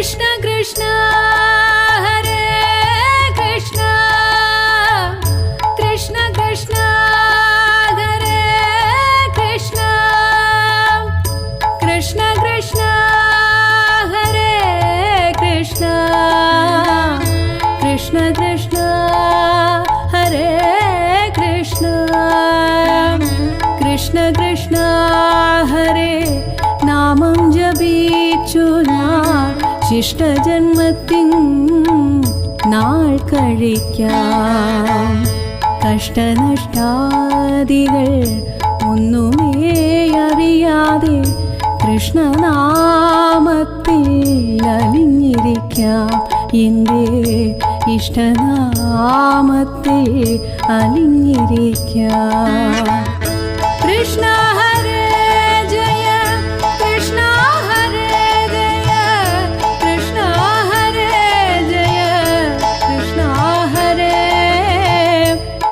കൃഷ്ണ കൃഷ്ണ ഹരേ കൃഷ്ണ കൃഷ്ണ കൃഷ്ണ ഹരേ കൃഷ്ണ കൃഷ്ണ കൃഷ്ണ ഹരേ കൃഷ്ണ കൃഷ്ണ കൃഷ്ണ ഹരേ കൃഷ്ണ കൃഷ്ണ കൃഷ്ണ ഹരേ നാമം ജപിച്ചു ഞാൻ ശിഷ്ടജന്മത്തിൻ നാൾ കഴിക്കാം കഷ്ടനഷ്ടാദികൾ ഒന്നുമേ അറിയാതെ കൃഷ്ണനാമത്തിൽ അലിഞ്ഞിരിക്കാം എൻ്റെ ഇഷ്ടനാമത്തിൽ അലിഞ്ഞിരിക്കാം കൃഷ്ണ